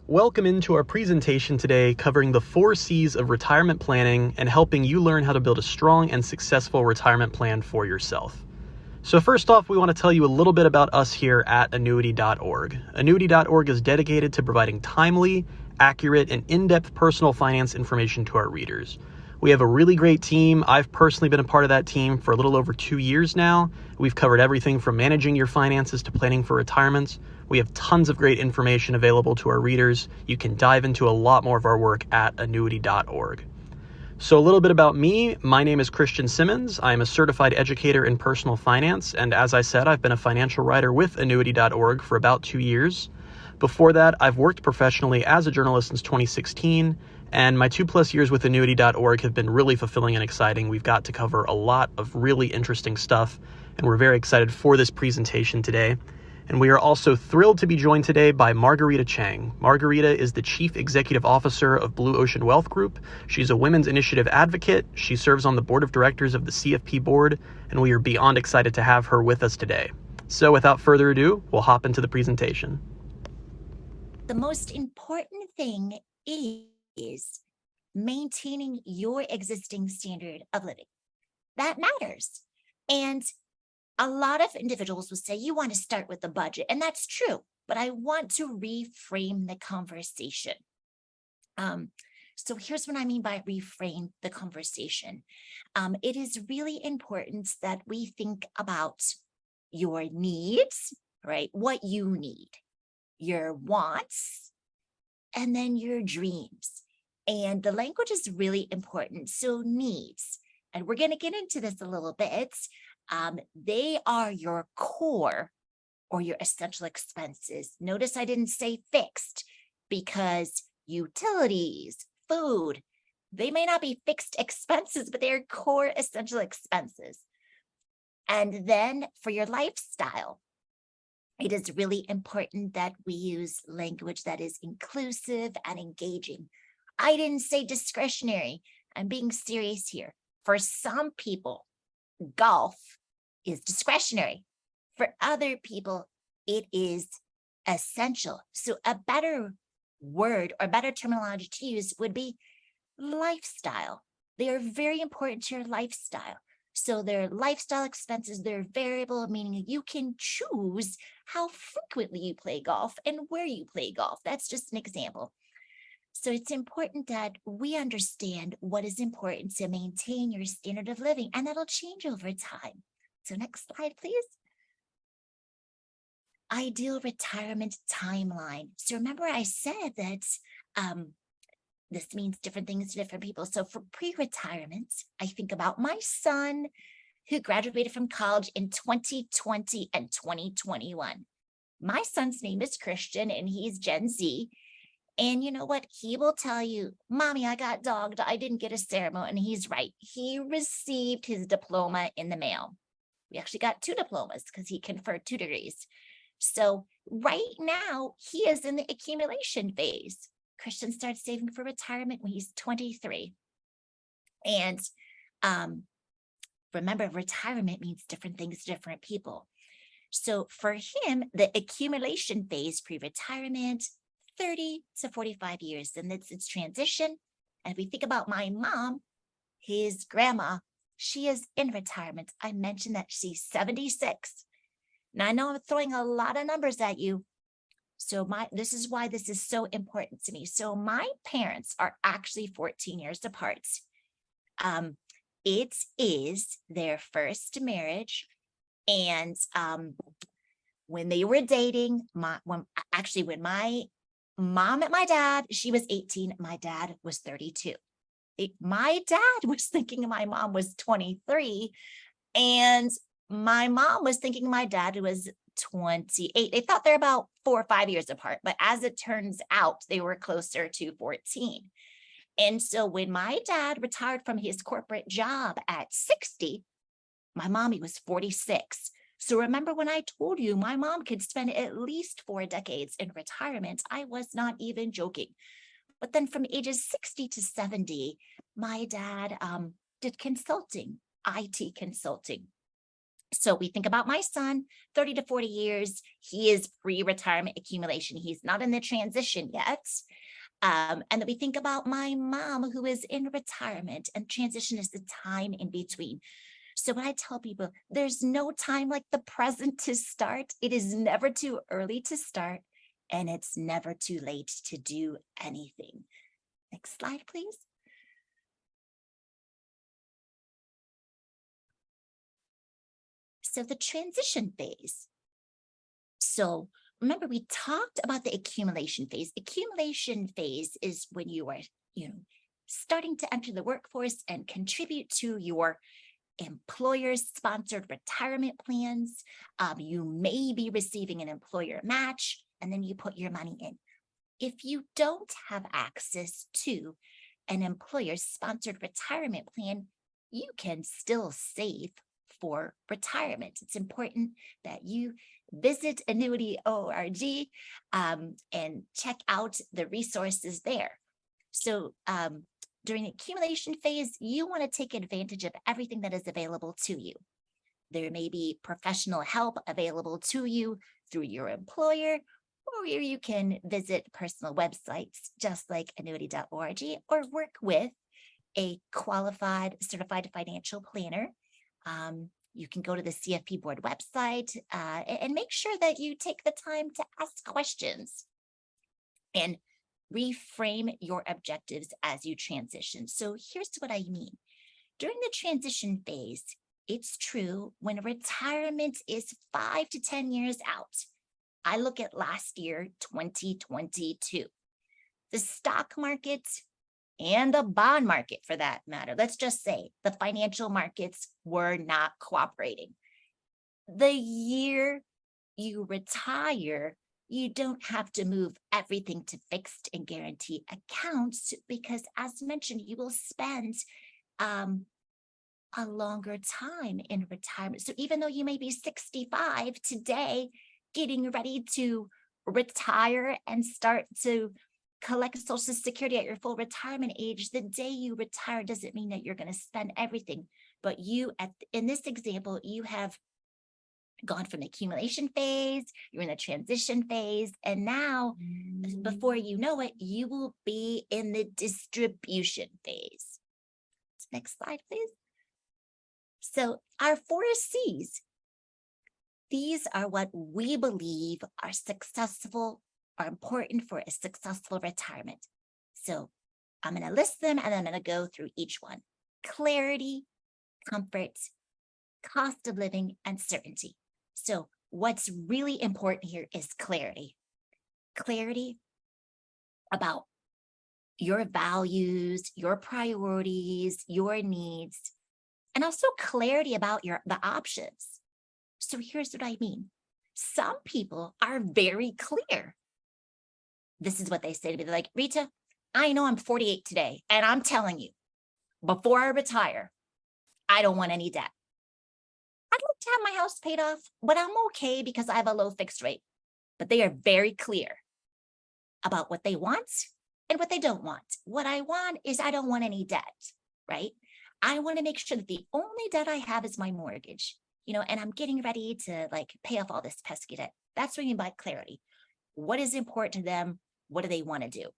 Welcome into our presentation today covering the 4 C's of retirement planning and helping you learn how to build a strong and successful retirement plan for yourself. So first off, we want to tell you a little bit about us here at annuity.org. Annuity.org is dedicated to providing timely, accurate, and in-depth personal finance information to our readers. We have a really great team. I've personally been a part of that team for a little over 2 years now. We've covered everything from managing your finances to planning for retirement. We have tons of great information available to our readers. You can dive into a lot more of our work at annuity.org. So a little bit about me. My name is Christian Simmons. I am a certified educator in personal finance, and as I said, I've been a financial writer with annuity.org for about 2 years. Before that, I've worked professionally as a journalist since 2016, and my 2+ years with annuity.org have been really fulfilling and exciting. We've got to cover a lot of really interesting stuff, and we're very excited for this presentation today. And we are also thrilled to be joined today by Marguerita Cheng. Marguerita is the Chief Executive Officer of Blue Ocean Wealth Group. She's a women's initiative advocate. She serves on the board of directors of the CFP board, and we are beyond excited to have her with us today. So without further ado, we'll hop into the presentation. The most important thing is maintaining your existing standard of living. That matters. And a lot of individuals will say, you want to start with the budget, and that's true, but I want to reframe the conversation. So here's what I mean by reframe the conversation. It is really important that we think about your needs, right? What you need, your wants, and then your dreams. And the language is really important. So needs, and we're going to get into this a little bit. They are your core or your essential expenses. Notice I didn't say fixed, because utilities, food, they may not be fixed expenses, but they're core essential expenses. And then for your lifestyle, it is really important that we use language that is inclusive and engaging. I didn't say discretionary. I'm being serious here. For some people, golf is discretionary. For other people, it is essential. So a better word or better terminology to use would be lifestyle. They are very important to your lifestyle. So their lifestyle expenses, they're variable, meaning you can choose how frequently you play golf and where you play golf. That's just an example. So it's important that we understand what is important to maintain your standard of living, and that'll change over time. So next slide, please. Ideal retirement timeline. So remember I said that this means different things to different people. So for pre-retirement, I think about my son who graduated from college in 2020 and 2021. My son's name is Christian and he's Gen Z. And you know what? He will tell you, Mommy, I got dogged. I didn't get a ceremony. And he's right. He received his diploma in the mail. We actually got 2 diplomas because he conferred 2 degrees. So right now, he is in the accumulation phase. Christian starts saving for retirement when he's 23. And remember, retirement means different things to different people. So for him, the accumulation phase, pre-retirement, 30 to 45 years, and it's its transition. And if we think about my mom, his grandma, she is in retirement. I mentioned that she's 76. Now I know I'm throwing a lot of numbers at you. So this is why this is so important to me. So my parents are actually 14 years apart. It is their first marriage. And when they were dating, when my mom met my dad, she was 18. My dad was 32. My dad was thinking my mom was 23. And my mom was thinking my dad was 28. They thought they're about 4 or 5 years apart. But as it turns out, they were closer to 14. And so when my dad retired from his corporate job at 60, my mommy was 46. So remember when I told you my mom could spend at least 4 decades in retirement, I was not even joking. But then from ages 60 to 70, my dad did consulting, IT consulting. So we think about my son, 30 to 40 years, he is pre-retirement accumulation. He's not in the transition yet. And then we think about my mom who is in retirement, and transition is the time in between. So when I tell people there's no time like the present to start, it is never too early to start, and it's never too late to do anything. Next slide, please. So the transition phase. So remember, we talked about the accumulation phase. Accumulation phase is when you are, starting to enter the workforce and contribute to your employer sponsored retirement plans. You may be receiving an employer match, and then you put your money in. If you don't have access to an employer sponsored retirement plan, you can still save for retirement. It's important that you visit annuity.org and check out the resources there. So during the accumulation phase, you want to take advantage of everything that is available to you. There may be professional help available to you through your employer, or you can visit personal websites just like annuity.org, or work with a qualified certified financial planner. You can go to the CFP board website and make sure that you take the time to ask questions and reframe your objectives as you transition. So here's what I mean. During the transition phase, it's true when retirement is 5 to 10 years out. I look at last year, 2022. The stock market and the bond market, for that matter, let's just say the financial markets were not cooperating. The year you retire, you don't have to move everything to fixed and guaranteed accounts, because as mentioned, you will spend a longer time in retirement. So even though you may be 65 today, getting ready to retire and start to collect Social Security at your full retirement age, the day you retire doesn't mean that you're going to spend everything. But you, in this example, you have gone from the accumulation phase, you're in the transition phase, and now, before you know it, you will be in the distribution phase. Next slide, please. So our 4 C's, these are what we believe are important for a successful retirement. So I'm going to list them, and I'm going to go through each one. Clarity, comfort, cost of living, and certainty. So what's really important here is clarity. Clarity about your values, your priorities, your needs, and also clarity about the options. So here's what I mean. Some people are very clear. This is what they say to me. They're like, Rita, I know I'm 48 today, and I'm telling you, before I retire, I don't want any debt. I'd like to have my house paid off, but I'm okay because I have a low fixed rate. But they are very clear about what they want and what they don't want. What I want is I don't want any debt, right? I want to make sure that the only debt I have is my mortgage, and I'm getting ready to pay off all this pesky debt. That's what I mean by clarity. What is important to them? What do they want to do?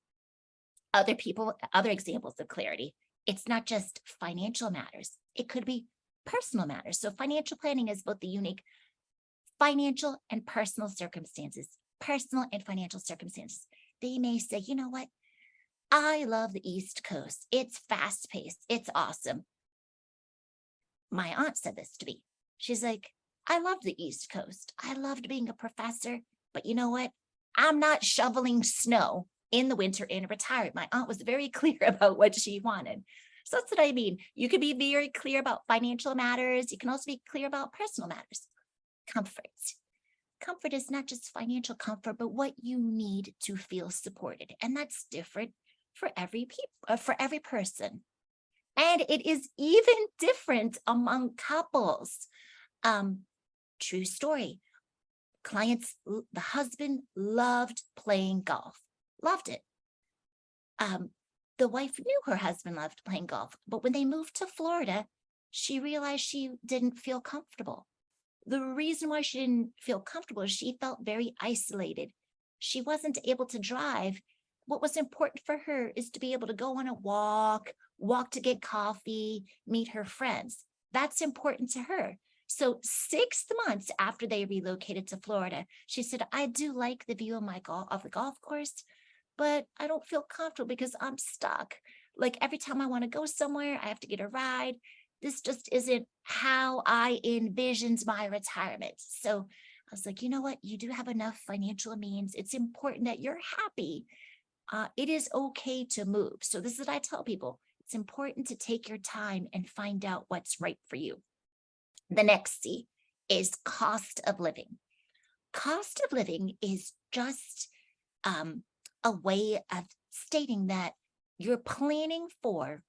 Other examples of clarity. It's not just financial matters. It could be personal matters. So financial planning is both the unique financial and personal circumstances, personal and financial circumstances. They may say, you know what? I love the East Coast. It's fast paced. It's awesome. My aunt said this to me. She's like, I love the East Coast. I loved being a professor, but you know what? I'm not shoveling snow in the winter and retired. My aunt was very clear about what she wanted. So that's what I mean. You can be very clear about financial matters. You can also be clear about personal matters. Comfort. Comfort is not just financial comfort, but what you need to feel supported. And that's different for every person. And it is even different among couples. True story. Clients, the husband loved playing golf, loved it. The wife knew her husband loved playing golf, but when they moved to Florida, she realized she didn't feel comfortable. The reason why she didn't feel comfortable is she felt very isolated. She wasn't able to drive. What was important for her is to be able to go on a walk to get coffee, meet her friends. That's important to her. So 6 months after they relocated to Florida, she said, I do like the view of the golf course, but I don't feel comfortable because I'm stuck. Like every time I want to go somewhere, I have to get a ride. This just isn't how I envisioned my retirement. So I was like, you know what? You do have enough financial means. It's important that you're happy. It is okay to move. So this is what I tell people. It's important to take your time and find out what's right for you. The next C is cost of living. Cost of living is just a way of stating that you're planning for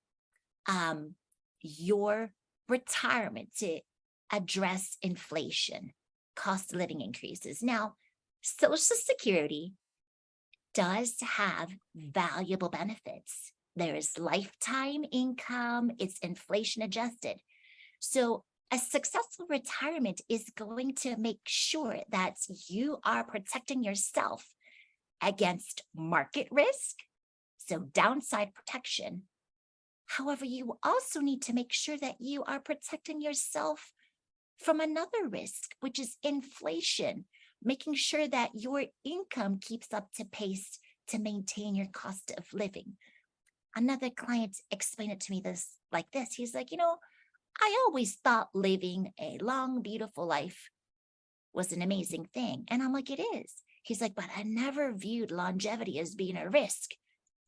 your retirement to address inflation, cost of living increases. Now, Social Security does have valuable benefits. There is lifetime income, it's inflation adjusted. So a successful retirement is going to make sure that you are protecting yourself against market risk, so downside protection. However, you also need to make sure that you are protecting yourself from another risk, which is inflation, making sure that your income keeps up to pace to maintain your cost of living. Another client explained it to me like this. He's like, I always thought living a long, beautiful life was an amazing thing. And I'm like, it is. He's like, but I never viewed longevity as being a risk.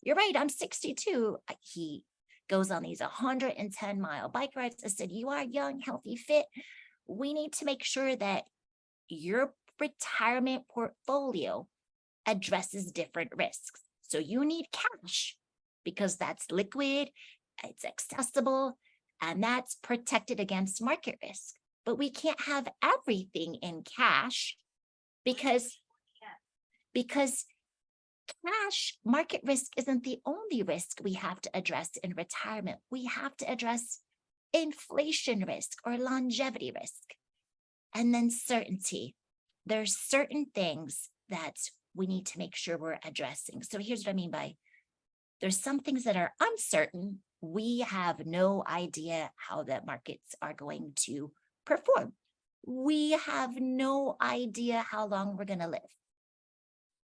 You're right. I'm 62. He goes on these 110-mile bike rides. I said, you are young, healthy, fit. We need to make sure that your retirement portfolio addresses different risks. So you need cash because that's liquid, it's accessible, and that's protected against market risk. But we can't have everything in cash because cash market risk isn't the only risk we have to address in retirement. We have to address inflation risk or longevity risk. And then certainty. There's certain things that we need to make sure we're addressing. So here's what I mean by there's some things that are uncertain. We have no idea how the markets are going to perform. We have no idea how long we're going to live.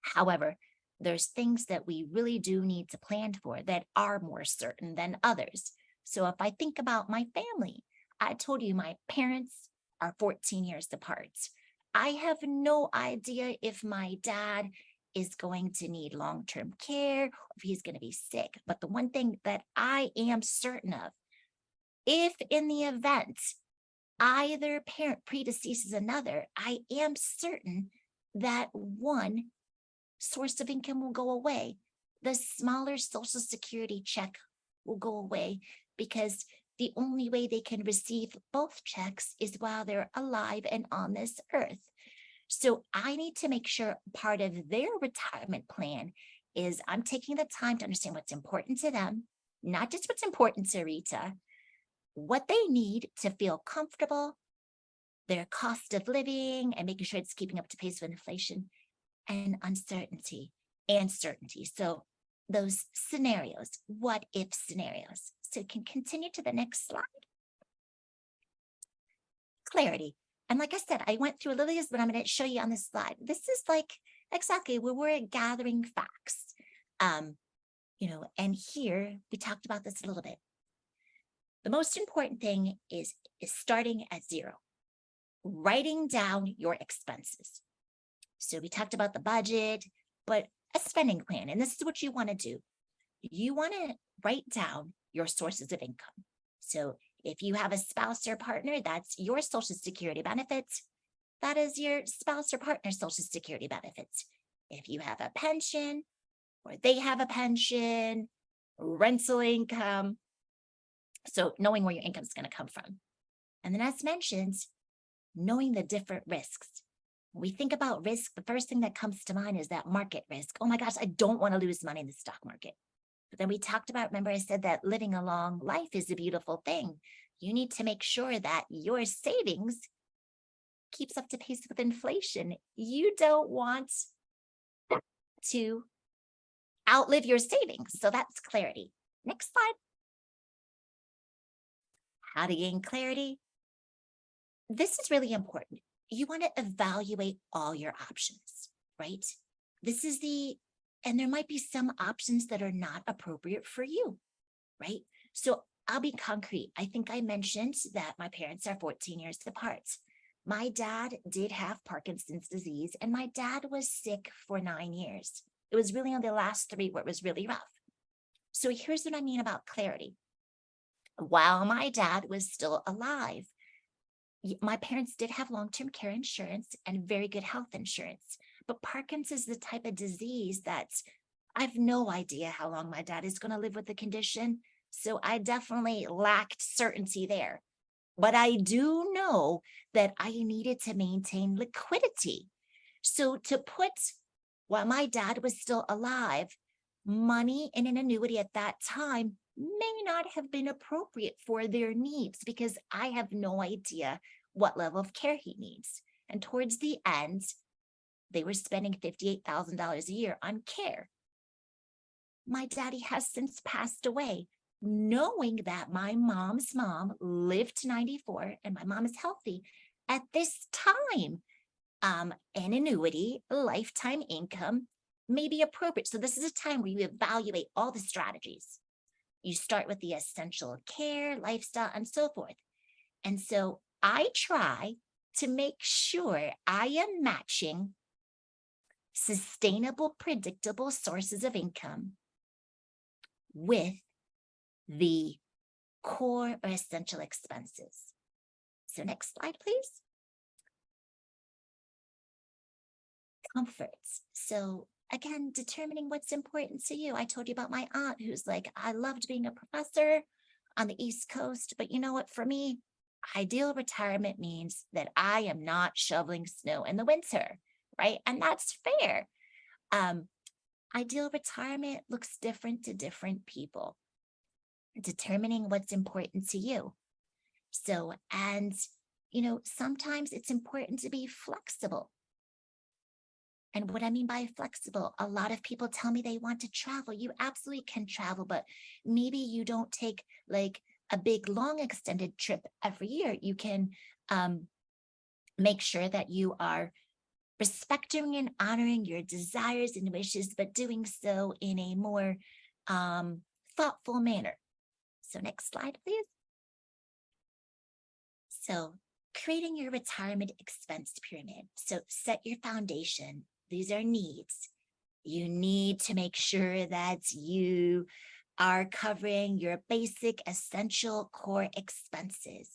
However, there's things that we really do need to plan for that are more certain than others. So if I think about my family, I told you my parents are 14 years apart. I have no idea if my dad is going to need long-term care, or if he's going to be sick. But the one thing that I am certain of, if in the event either parent predeceases another, I am certain that one source of income will go away. The smaller Social Security check will go away because the only way they can receive both checks is while they're alive and on this earth. So I need to make sure part of their retirement plan is I'm taking the time to understand what's important to them, not just what's important to Rita, what they need to feel comfortable, their cost of living, and making sure it's keeping up to pace with inflation, and uncertainty and certainty. So those scenarios, what if scenarios. So you can continue to the next slide. Clarity. And like I said, I went through a little of this, but I'm going to show you on this slide. This is like exactly where we're gathering facts. And here we talked about this a little bit. The most important thing is starting at zero, writing down your expenses. So we talked about the budget, but a spending plan, and this is what you want to do. You want to write down your sources of income. So if you have a spouse or partner, that's your Social Security benefits. That is your spouse or partner's Social Security benefits. If you have a pension or they have a pension, rental income. So knowing where your income is going to come from. And then as mentioned, knowing the different risks. When we think about risk, the first thing that comes to mind is that market risk. Oh my gosh, I don't want to lose money in the stock market. But then we talked about, remember I said that living a long life is a beautiful thing. You need to make sure that your savings keeps up to pace with inflation. You don't want to outlive your savings. So that's clarity. Next slide. How to gain clarity. This is really important. You want to evaluate all your options, right? And there might be some options that are not appropriate for you, right? So I'll be concrete. I think I mentioned that my parents are 14 years apart. My dad did have Parkinson's disease, and my dad was sick for 9 years. It was really on the last 3 where it was really rough. So here's what I mean about clarity. While my dad was still alive, my parents did have long-term care insurance and very good health insurance. But Parkinson's is the type of disease that I've no idea how long my dad is going to live with the condition. So I definitely lacked certainty there. But I do know that I needed to maintain liquidity. So while my dad was still alive, money in an annuity at that time may not have been appropriate for their needs because I have no idea what level of care he needs. And towards the end, they were spending $58,000 a year on care. My daddy has since passed away, knowing that my mom's mom lived to 94 and my mom is healthy. At this time, an annuity, lifetime income may be appropriate. So this is a time where you evaluate all the strategies. You start with the essential care, lifestyle, and so forth. And so I try to make sure I am matching sustainable, predictable sources of income with the core or essential expenses. So next slide, please. Comforts. So again, determining what's important to you. I told you about my aunt who's like, I loved being a professor on the East Coast, but you know what, for me, ideal retirement means that I am not shoveling snow in the winter, right? And that's fair. Ideal retirement looks different to different people. Determining what's important to you. So, and sometimes it's important to be flexible. And what I mean by flexible, a lot of people tell me they want to travel. You absolutely can travel, but maybe you don't take like a big, long extended trip every year. You can make sure that you are respecting and honoring your desires and wishes, but doing so in a more thoughtful manner. So next slide, please. So creating your retirement expense pyramid. So set your foundation. These are needs. You need to make sure that you are covering your basic, essential, core expenses.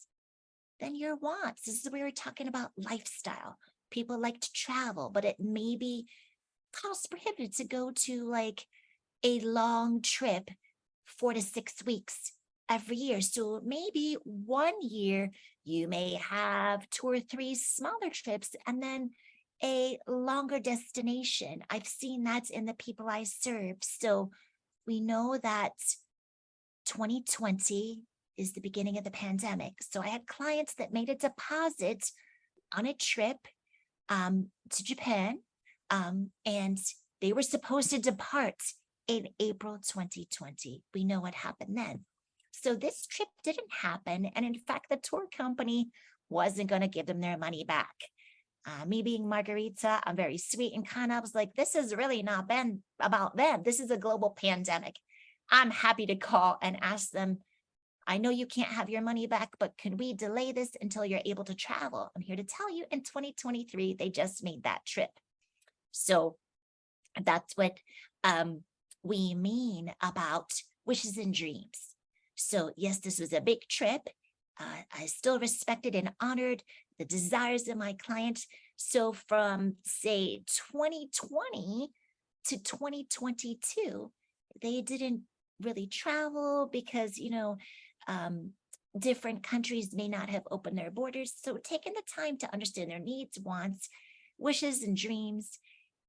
Then your wants. This is where we're talking about lifestyle. People like to travel, but it may be cost prohibitive to go to like a long trip, 4 to 6 weeks every year. So maybe 1 year you may have 2 or 3 smaller trips and then a longer destination. I've seen that in the people I serve. So we know that 2020 is the beginning of the pandemic. So I had clients that made a deposit on a trip to Japan, and they were supposed to depart in April 2020. We know what happened then. So this trip didn't happen. And in fact, the tour company wasn't going to give them their money back. Me being Marguerita, I'm very sweet and kind. I was like, this has really not been about them. This is a global pandemic. I'm happy to call and ask them, I know you can't have your money back, but can we delay this until you're able to travel? I'm here to tell you in 2023, they just made that trip. So that's what we mean about wishes and dreams. So yes, this was a big trip. I still respected and honored the desires of my clients. So from say 2020 to 2022, they didn't really travel because, different countries may not have opened their borders. So taking the time to understand their needs, wants, wishes, and dreams,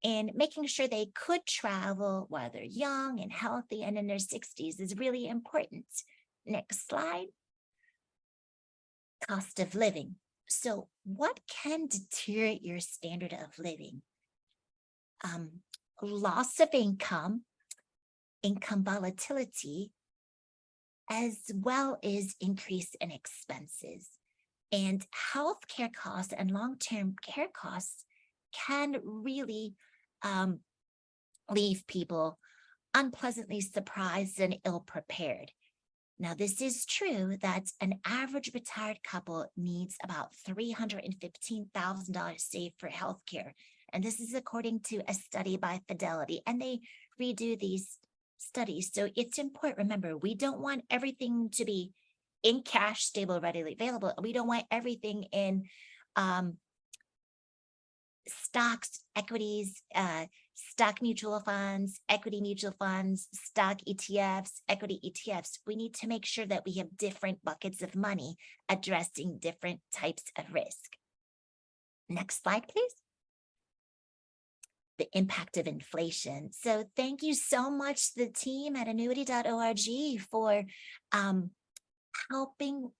and making sure they could travel while they're young and healthy and in their 60s is really important. Next slide. Cost of living. So what can deteriorate your standard of living? Loss of income volatility, as well as increase in expenses. And healthcare costs and long-term care costs can really leave people unpleasantly surprised and ill-prepared. Now, this is true that an average retired couple needs about $315,000 saved for healthcare. And this is according to a study by Fidelity, and they redo these studies. So it's important. Remember, we don't want everything to be in cash, stable, readily available. We don't want everything in stocks, equities, stock mutual funds, equity mutual funds, stock ETFs, equity ETFs. We need to make sure that we have different buckets of money addressing different types of risk. Next slide, please. The impact of inflation. So thank you so much, the team at annuity.org, for helping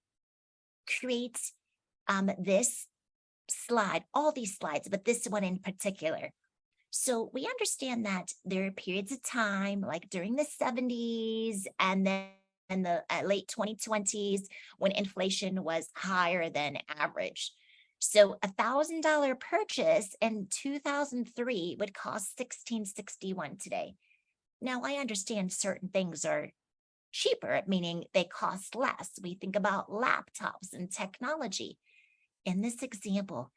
create this slide, all these slides, but this one in particular. So we understand that there are periods of time, like during the 70s and then in the late 2020s, when inflation was higher than average. So $1,000 purchase in 2003 would cost $1,661 today. Now, I understand certain things are cheaper, meaning they cost less. We think about laptops and technology. In this example,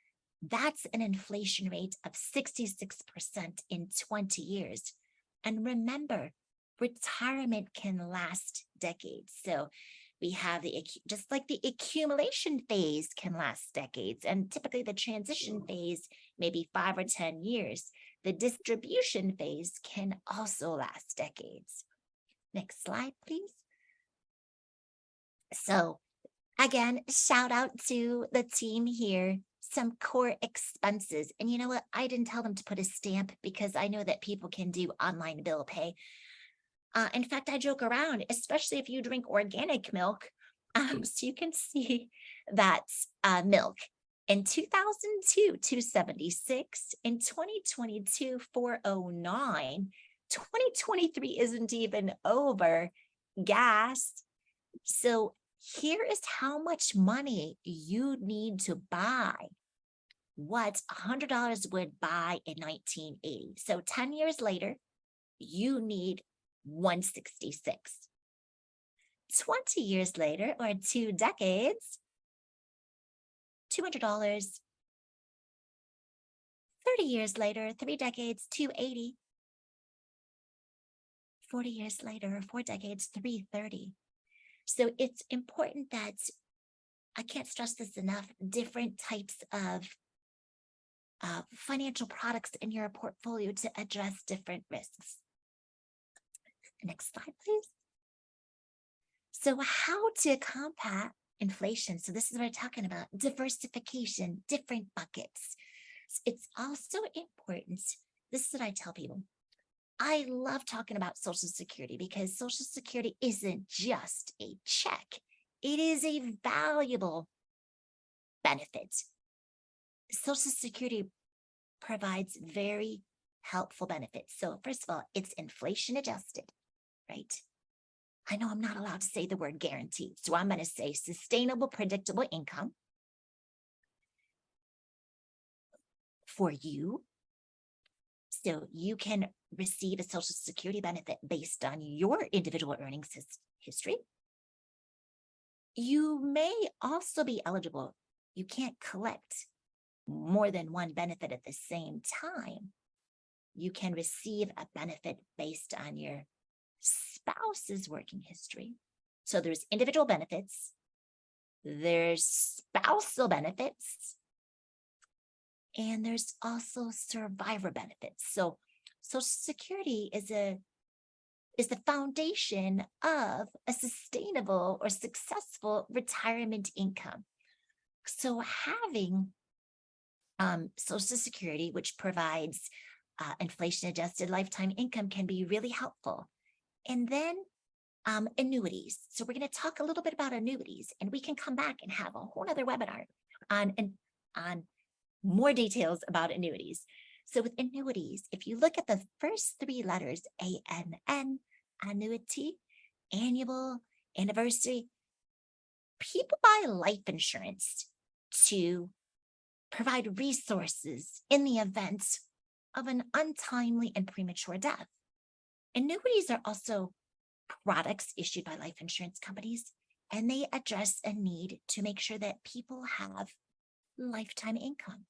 that's an inflation rate of 66% in 20 years. And remember, retirement can last decades. So we have just like the accumulation phase can last decades, and typically the transition phase, maybe 5 or 10 years. The distribution phase can also last decades. Next slide, please. So again, shout out to the team here. Some core expenses. And you know what? I didn't tell them to put a stamp because I know that people can do online bill pay. In fact, I joke around, especially if you drink organic milk. So you can see that milk in 2002, 276, in 2022, 409, 2023 isn't even over. Gas. So here is how much money you need to buy what $100 would buy in 1980. So 10 years later, you need 166. 20 years later, or 2 decades, $200. 30 years later, 3 decades, 280. 40 years later, 4 decades, 330. So it's important that, I can't stress this enough, different types of financial products in your portfolio to address different risks. Next slide, please. So how to combat inflation? So this is what we're talking about, diversification, different buckets. It's also important. This is what I tell people. I love talking about Social Security because Social Security isn't just a check. It is a valuable benefit. Social Security provides very helpful benefits. So first of all, it's inflation adjusted, right? I know I'm not allowed to say the word guaranteed, so I'm going to say sustainable, predictable income for you. So you can receive a Social Security benefit based on your individual earnings history. You may also be eligible. You can't collect more than one benefit at the same time. You can receive a benefit based on your spouse's working history. So there's individual benefits, there's spousal benefits, and there's also survivor benefits. So Social Security is the foundation of a sustainable or successful retirement income. So having Social Security, which provides inflation-adjusted lifetime income, can be really helpful. And then annuities. So we're going to talk a little bit about annuities, and we can come back and have a whole other webinar on more details about annuities. So with annuities, if you look at the first three letters, ANN, annuity, annual, anniversary, people buy life insurance to provide resources in the event of an untimely and premature death. Annuities are also products issued by life insurance companies, and they address a need to make sure that people have lifetime income.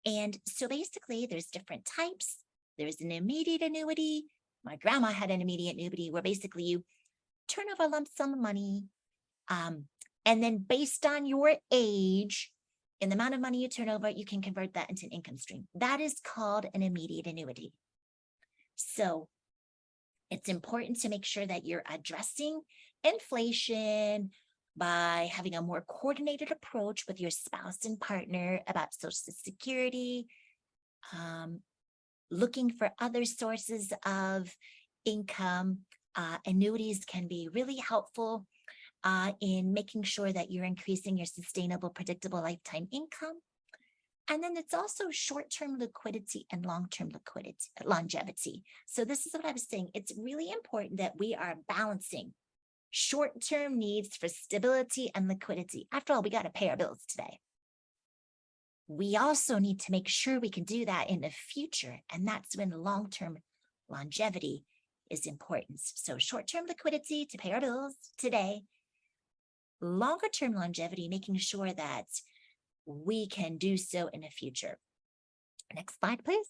And so basically there's different types. There's an immediate annuity. My grandma had an immediate annuity where basically you turn over a lump sum of money. And then based on your age and the amount of money you turn over, you can convert that into an income stream. That is called an immediate annuity. So it's important to make sure that you're addressing inflation by having a more coordinated approach with your spouse and partner about Social Security, looking for other sources of income. Annuities can be really helpful in making sure that you're increasing your sustainable, predictable lifetime income. And then it's also short-term liquidity and long-term longevity. So this is what I was saying. It's really important that we are balancing short-term needs for stability and liquidity. After all, we got to pay our bills today. We also need to make sure we can do that in the future. And that's when long-term longevity is important. So short-term liquidity to pay our bills today, longer-term longevity, making sure that we can do so in the future. Next slide, please.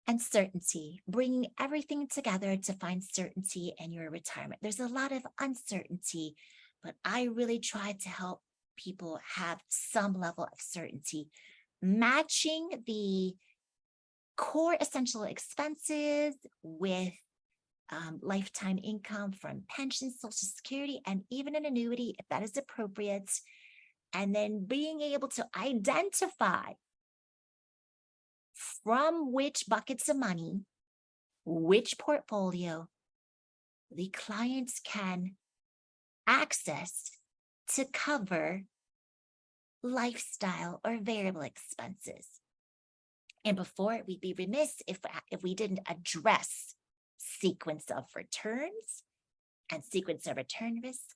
And certainty, bringing everything together to find certainty in your retirement. There's a lot of uncertainty, but I really try to help people have some level of certainty, matching the core essential expenses with lifetime income from pension, Social Security, and even an annuity, if that is appropriate. And then being able to identify from which buckets of money, which portfolio the clients can access to cover lifestyle or variable expenses. And before, we'd be remiss if we didn't address sequence of returns and sequence of return risk,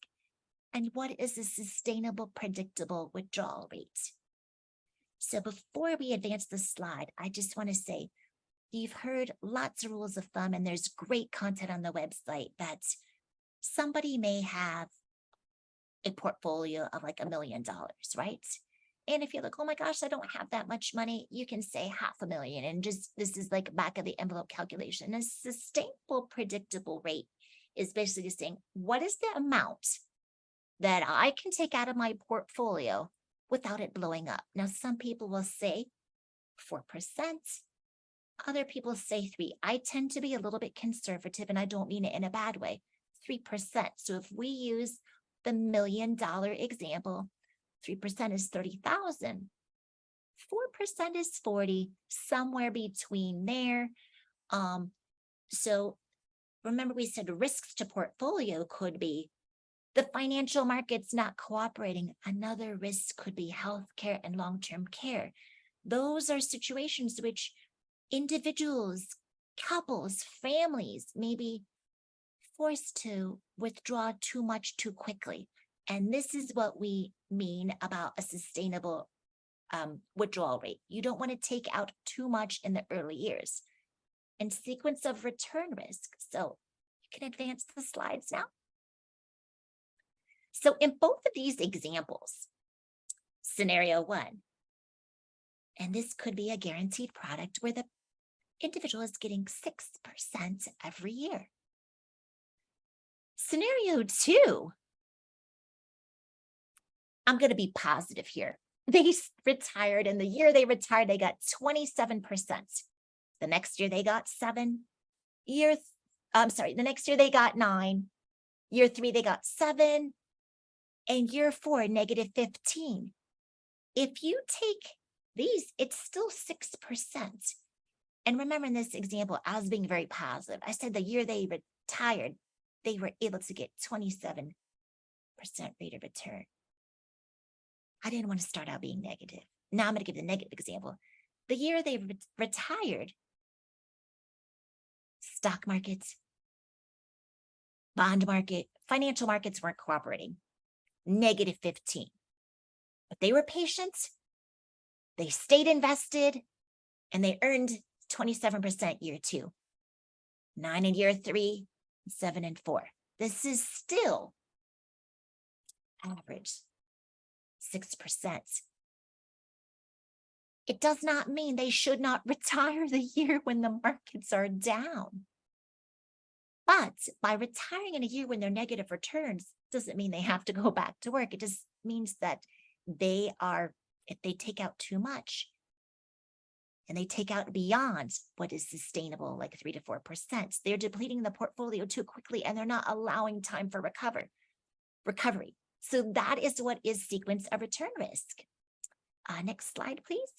and what is a sustainable, predictable withdrawal rate. So before we advance the slide, I just want to say, you've heard lots of rules of thumb, and there's great content on the website that somebody may have a portfolio of like $1 million, right? And if you're like, oh my gosh, I don't have that much money, you can say $500,000 and just, this is like back of the envelope calculation. A sustainable, predictable rate is basically saying, what is the amount that I can take out of my portfolio without it blowing up? Now, some people will say 4%. Other people say 3%. I tend to be a little bit conservative, and I don't mean it in a bad way. 3%. So if we use the $1 million example, 3% is 30,000. 4% is 40, somewhere between there. So remember, we said risks to portfolio could be the financial markets not cooperating. Another risk could be healthcare and long-term care. Those are situations which individuals, couples, families may be forced to withdraw too much too quickly. And this is what we mean about a sustainable withdrawal rate. You don't want to take out too much in the early years. And sequence of return risk. So you can advance the slides now. So in both of these examples, scenario 1, and this could be a guaranteed product where the individual is getting 6% every year. Scenario 2, I'm going to be positive here. They retired, and the year they retired, they got 27%. The next year they got 7. The next year they got 9. Year 3 they got 7. And year 4, negative 15. If you take these, it's still 6%. And remember, in this example, I was being very positive. I said the year they retired, they were able to get 27% rate of return. I didn't want to start out being negative. Now I'm going to give the negative example. The year they retired, stock markets, bond market, financial markets weren't cooperating. -15. But they were patient. They stayed invested and they earned 27% year 2, 9 in year 3, 7 and 4. This is still average 6%. It does not mean they should not retire the year when the markets are down. But by retiring in a year when they're negative returns, doesn't mean they have to go back to work. It just means that if they take out too much and they take out beyond what is sustainable, like 3 to 4%, they're depleting the portfolio too quickly and they're not allowing time for recovery. So that is what is sequence of return risk. Next slide, please.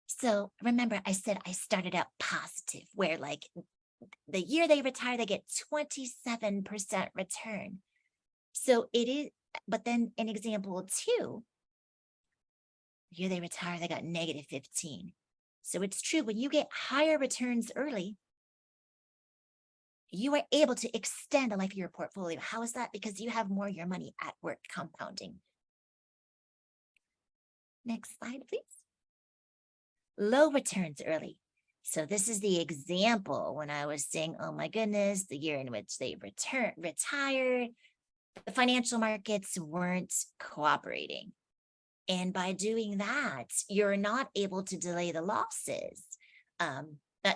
So remember, I said I started out positive, where like the year they retire, they get 27% return. So it is, but then in example 2, the year they retire, they got -15. So it's true, when you get higher returns early, you are able to extend the life of your portfolio. How is that? Because you have more of your money at work compounding. Next slide, please. Low returns early. So this is the example when I was saying, oh my goodness, the year in which they retired, the financial markets weren't cooperating. And by doing that, you're not able to delay the losses.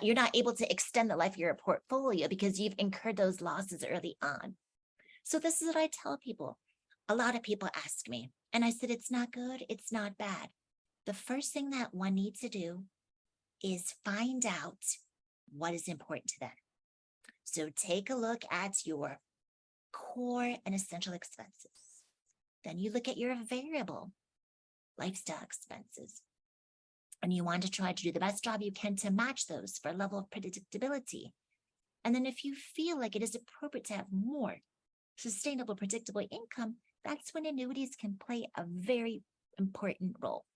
You're not able to extend the life of your portfolio because you've incurred those losses early on. So this is what I tell people. A lot of people ask me, and I said, it's not good, it's not bad. The first thing that one needs to do is find out what is important to them. So take a look at your core and essential expenses. Then you look at your variable lifestyle expenses. And you want to try to do the best job you can to match those for a level of predictability. And then if you feel like it is appropriate to have more sustainable, predictable income, that's when annuities can play a very important role.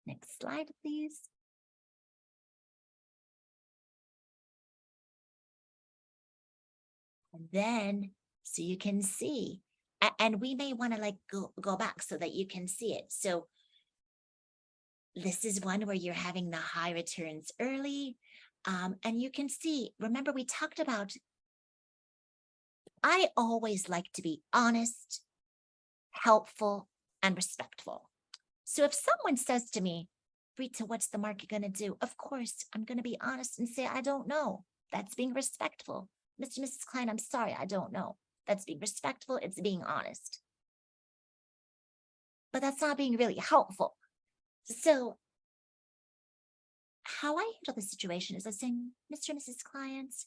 Next slide, please. And then, so you can see, and we may want to like go back so that you can see it. So this is one where you're having the high returns early. And you can see, remember we talked about, I always like to be honest, helpful, and respectful. So if someone says to me, Rita, what's the market going to do? Of course, I'm going to be honest and say, I don't know. That's being respectful. Mr. and Mrs. Klein, I'm sorry, I don't know. That's being respectful. It's being honest. But that's not being really helpful. So how I handle the situation is I say, Mr. and Mrs. Clients,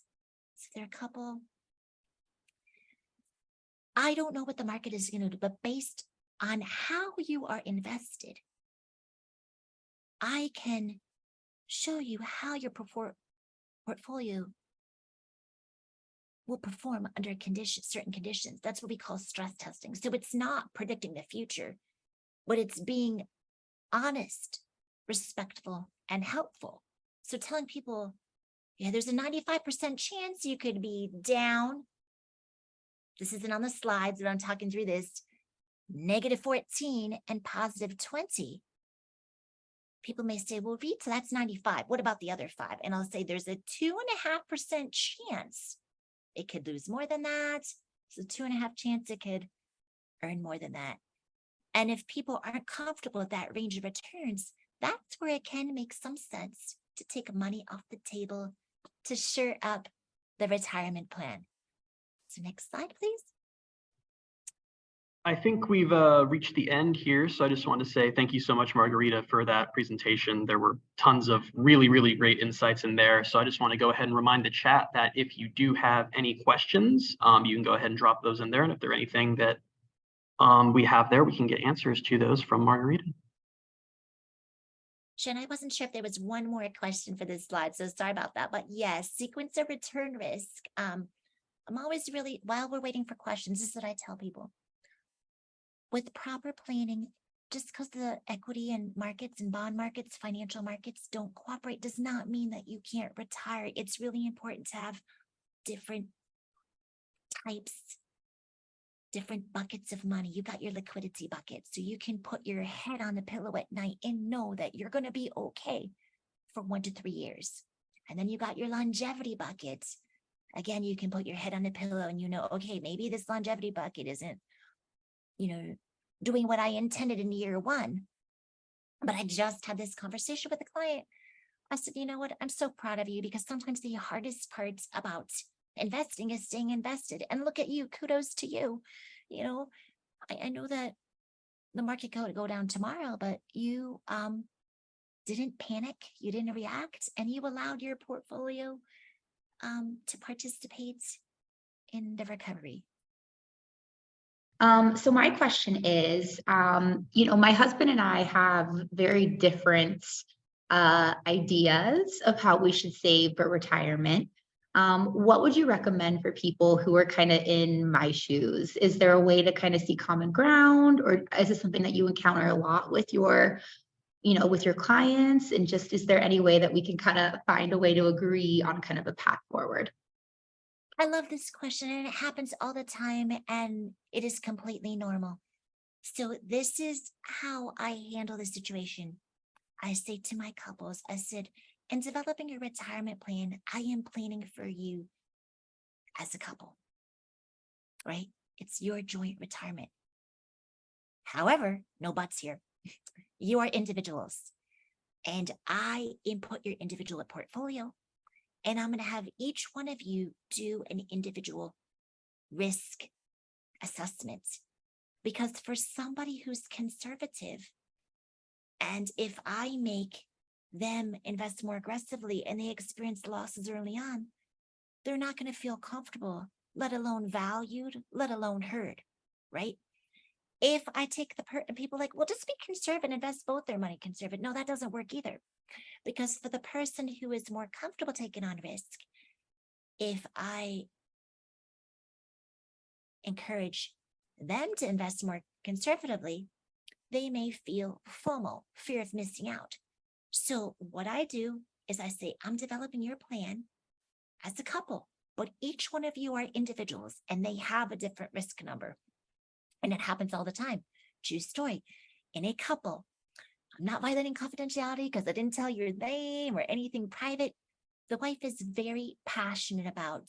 if they're a couple, I don't know what the market is going to do, but based on how you are invested, I can show you how your portfolio will perform under certain conditions. That's what we call stress testing. So it's not predicting the future, but it's being honest, respectful, and helpful. So telling people, yeah, there's a 95% chance you could be down. This isn't on the slides, but I'm talking through this. -14 and +20. People may say, well, Rita, that's 95. What about the other 5? And I'll say there's a 2.5% chance it could lose more than that. So 2.5 chance it could earn more than that. And if people aren't comfortable with that range of returns, that's where it can make some sense to take money off the table to shore up the retirement plan. So next slide, please. I think we've reached the end here, so I just want to say thank you so much, Margarita, for that presentation. There were tons of really, really great insights in there. So I just want to go ahead and remind the chat that if you do have any questions, you can go ahead and drop those in there. And if there's anything that we have there, we can get answers to those from Margarita. Jen, I wasn't sure if there was one more question for this slide, so sorry about that. But yes, sequence of return risk. I'm always really, while we're waiting for questions, this is what I tell people. with proper planning, just because the equity and markets and bond markets, financial markets don't cooperate does not mean that you can't retire. It's really important to have different types, different buckets of money. You got your liquidity bucket, so you can put your head on the pillow at night and know that you're going to be okay for 1 to 3 years. And then you got your longevity bucket. Again, you can put your head on the pillow and you know, okay, maybe this longevity bucket isn't, doing what I intended in year 1. But I just had this conversation with a client. I said, you know what? I'm so proud of you, because sometimes the hardest parts about investing is staying invested. And look at you. Kudos to you. I know that the market could go down tomorrow, but you didn't panic. You didn't react, and you allowed your portfolio to participate in the recovery. So my question is, my husband and I have very different ideas of how we should save for retirement. What would you recommend for people who are kind of in my shoes? Is there a way to kind of see common ground, or is this something that you encounter a lot with your clients? And just, is there any way that we can kind of find a way to agree on kind of a path forward? I love this question, and it happens all the time, and it is completely normal. So this is how I handle the situation. I say to my couples, I said, in developing your retirement plan, I am planning for you as a couple, right? It's your joint retirement. However, no buts here. You are individuals, and I input your individual portfolio, and I'm going to have each one of you do an individual risk assessment. Because for somebody who's conservative, and if I make them invest more aggressively and they experience losses early on, they're not going to feel comfortable, let alone valued, let alone heard, right? If I take people like, well, just be conservative, invest both their money conservative. No, that doesn't work either. Because for the person who is more comfortable taking on risk, if I encourage them to invest more conservatively, they may feel FOMO, fear of missing out. So what I do is I say, I'm developing your plan as a couple, but each one of you are individuals and they have a different risk number. And it happens all the time. True story. In a couple, I'm not violating confidentiality because I didn't tell your name or anything private. The wife is very passionate about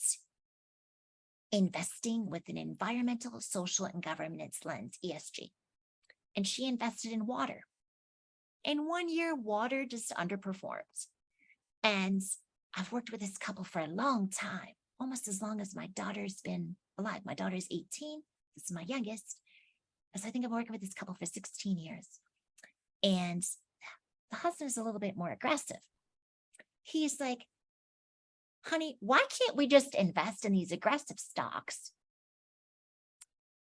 investing with an environmental, social, and governance lens, ESG. And she invested in water. In 1 year, water just underperformed. And I've worked with this couple for a long time, almost as long as my daughter's been alive. My daughter's 18. This is my youngest. So I think I've worked with this couple for 16 years. And the husband is a little bit more aggressive. He's like, honey, why can't we just invest in these aggressive stocks,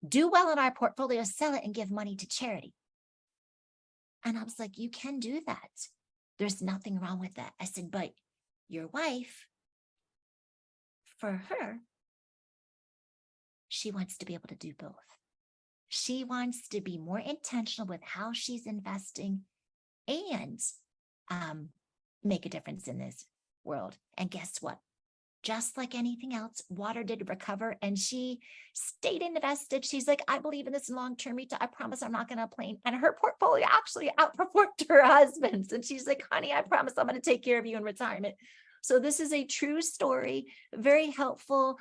do well in our portfolio, sell it, and give money to charity? And I was like, you can do that. There's nothing wrong with that. I said, but your wife, for her, she wants to be able to do both. She wants to be more intentional with how she's investing and make a difference in this world. And guess what? Just like anything else, water did recover and she stayed invested. She's like, I believe in this long-term retail. I promise I'm not going to complain. And her portfolio actually outperformed her husband's. And she's like, honey, I promise I'm going to take care of you in retirement. So this is a true story, very helpful,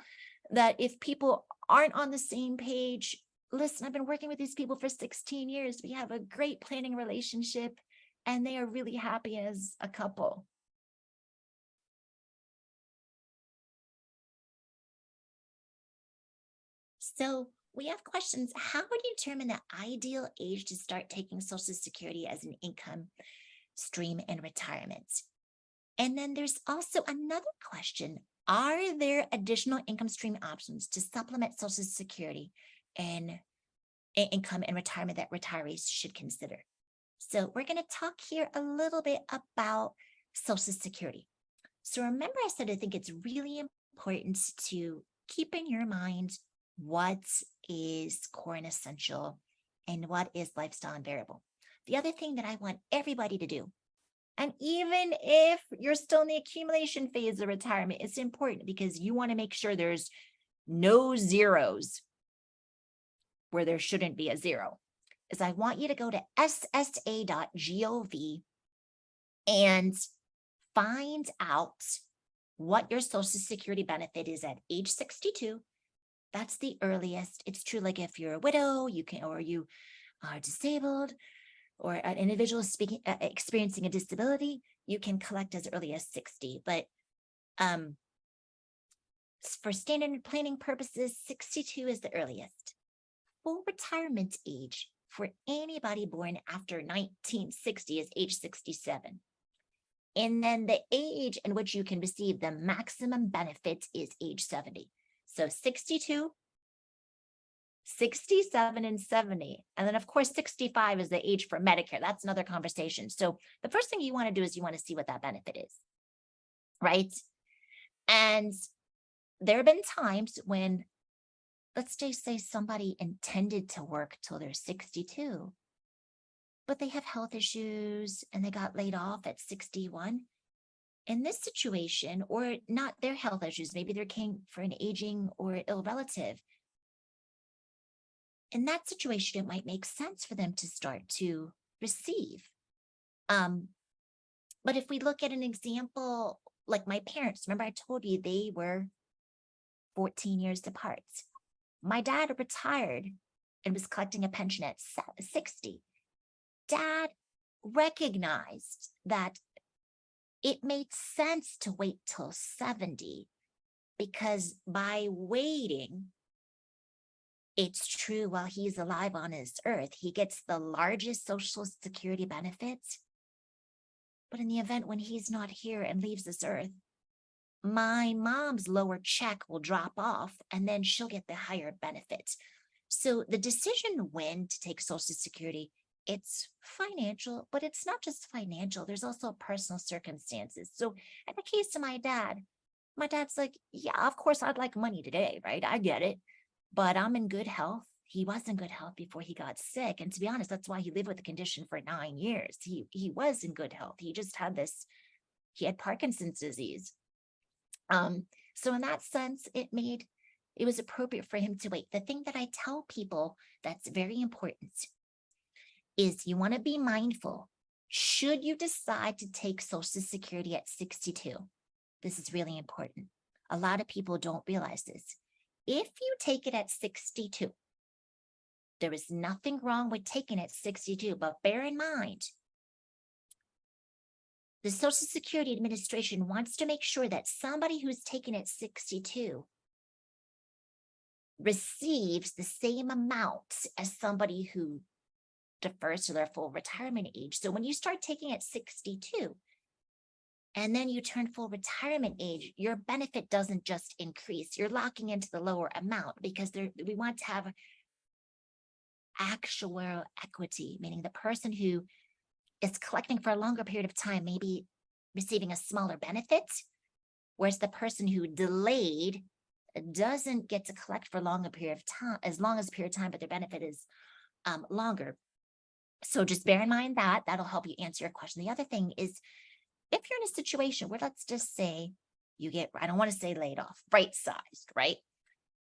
that if people aren't on the same page, listen, I've been working with these people for 16 years. We have a great planning relationship and they are really happy as a couple. So we have questions. How would you determine the ideal age to start taking Social Security as an income stream in retirement? And then there's also another question. Are there additional income stream options to supplement Social Security and income in retirement that retirees should consider? So we're going to talk here a little bit about Social Security. So remember, I said I think it's really important to keep in your mind what is core and essential and what is lifestyle and variable. The other thing that I want everybody to do, and even if you're still in the accumulation phase of retirement, it's important because you want to make sure there's no zeros where there shouldn't be a zero, is I want you to go to ssa.gov and find out what your Social Security benefit is at age 62. That's the earliest. It's true, like if you're a widow, you can, or you are disabled, or an individual experiencing a disability, you can collect as early as 60. But for standard planning purposes, 62 is the earliest. Full retirement age for anybody born after 1960 is age 67. And then the age in which you can receive the maximum benefit is age 70. So 62, 67, and 70. And then of course, 65 is the age for Medicare. That's another conversation. So the first thing you want to do is you want to see what that benefit is, right? And there have been times when, let's just say somebody intended to work till they're 62, but they have health issues and they got laid off at 61. In this situation, or not their health issues, maybe they're caring for an aging or ill relative. In that situation, it might make sense for them to start to receive. But if we look at an example, like my parents, remember I told you they were 14 years apart. My dad retired and was collecting a pension at 60. Dad recognized that it made sense to wait till 70 because by waiting, it's true, while he's alive on this earth, he gets the largest Social Security benefits. But in the event when he's not here and leaves this earth, my mom's lower check will drop off and then she'll get the higher benefits. So the decision when to take Social Security, it's financial, but it's not just financial. There's also personal circumstances. So in the case of my dad's like, yeah, of course I'd like money today, right? I get it, but I'm in good health. He was in good health before he got sick. And to be honest, that's why he lived with the condition for 9 years. He was in good health. He just had he had Parkinson's disease. So in that sense, it was appropriate for him to wait. The thing that I tell people that's very important is you want to be mindful. Should you decide to take Social Security at 62, this is really important. A lot of people don't realize this. If you take it at 62, there is nothing wrong with taking it at 62, but bear in mind, the Social Security Administration wants to make sure that somebody who's taken it 62 receives the same amount as somebody who defers to their full retirement age. So when you start taking it 62 and then you turn full retirement age, your benefit doesn't just increase. You're locking into the lower amount because we want to have actual equity, meaning the person who is collecting for a longer period of time, maybe receiving a smaller benefit, whereas the person who delayed doesn't get to collect for a longer period of time, as long as a period of time, but their benefit is longer. So just bear in mind that that'll help you answer your question. The other thing is, if you're in a situation where, let's just say you get, I don't want to say laid off, right-sized, right?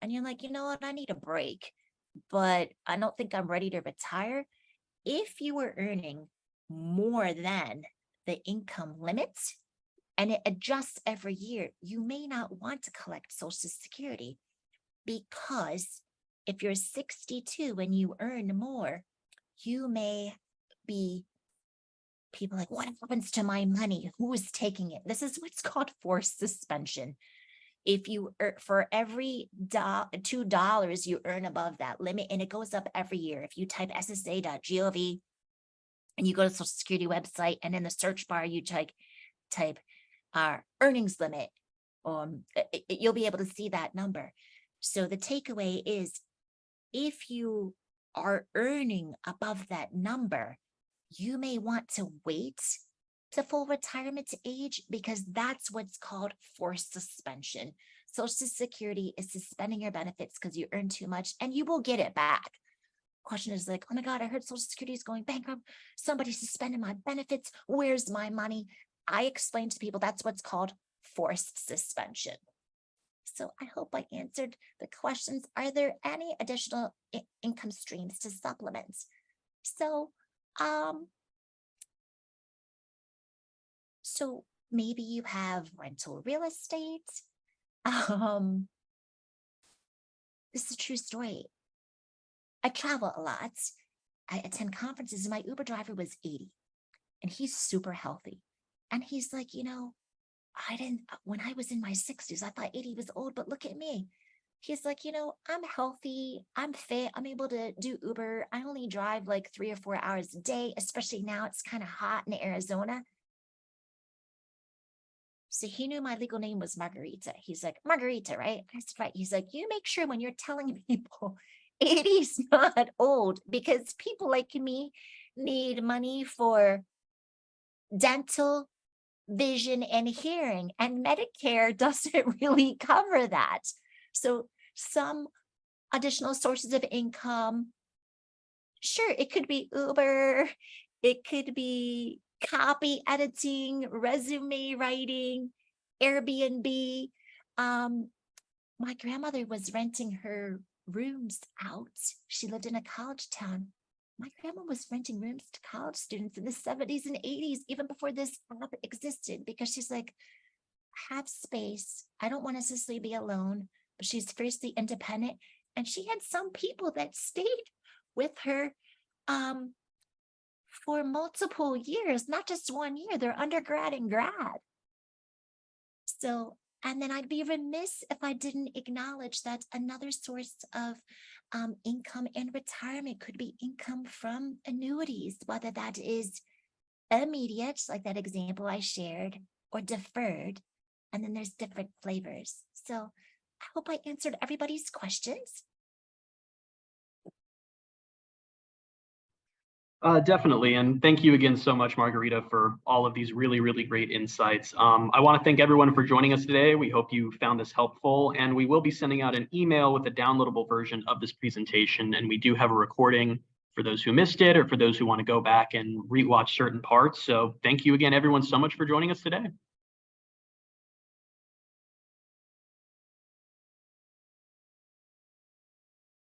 And you're like, you know what, I need a break, but I don't think I'm ready to retire. If you were earning more than the income limit and it adjusts every year, you may not want to collect Social Security, because if you're 62 and you earn more, you may be people like, what happens to my money? Who is taking it? This is what's called forced suspension. If you for every $2 you earn above that limit, and it goes up every year. If you type ssa.gov and you go to the Social Security website, and in the search bar you type our earnings limit, you'll be able to see that number. So the takeaway is, if you are earning above that number, you may want to wait to full retirement age, because that's what's called forced suspension. Social Security is suspending your benefits because you earn too much, and you will get it back. question is like, oh my God, I heard Social Security is going bankrupt. Somebody suspended my benefits. Where's my money? I explain to people that's what's called forced suspension. So I hope I answered the questions. Are there any additional income streams to supplement? So, so maybe you have rental real estate. This is a true story. I travel a lot. I attend conferences and my Uber driver was 80 and he's super healthy. And he's like, when I was in my 60s, I thought 80 was old, but look at me. He's like, I'm healthy, I'm fit, I'm able to do Uber. I only drive like 3 or 4 hours a day, especially now it's kind of hot in Arizona. So he knew my legal name was Marguerita. He's like, Marguerita, right? I said, right. He's like, you make sure when you're telling people 80 is not old, because people like me need money for dental, vision, and hearing, and Medicare doesn't really cover that. So some additional sources of income, sure, it could be Uber, it could be copy editing, resume writing, Airbnb. My grandmother was renting her rooms out. She lived in a college town. My grandma was renting rooms to college students in the 70s and 80s, even before this app existed, because she's like, have space. I don't want to necessarily be alone, but she's fiercely independent. And she had some people that stayed with her for multiple years, not just 1 year, they're undergrad and grad. So, and then I'd be remiss if I didn't acknowledge that another source of income and retirement could be income from annuities, whether that is immediate, like that example I shared, or deferred. And then there's different flavors. So I hope I answered everybody's questions. Definitely. And thank you again so much, Margarita, for all of these really, really great insights. I want to thank everyone for joining us today. We hope you found this helpful, and we will be sending out an email with a downloadable version of this presentation. And we do have a recording for those who missed it or for those who want to go back and rewatch certain parts. So thank you again, everyone, so much for joining us today.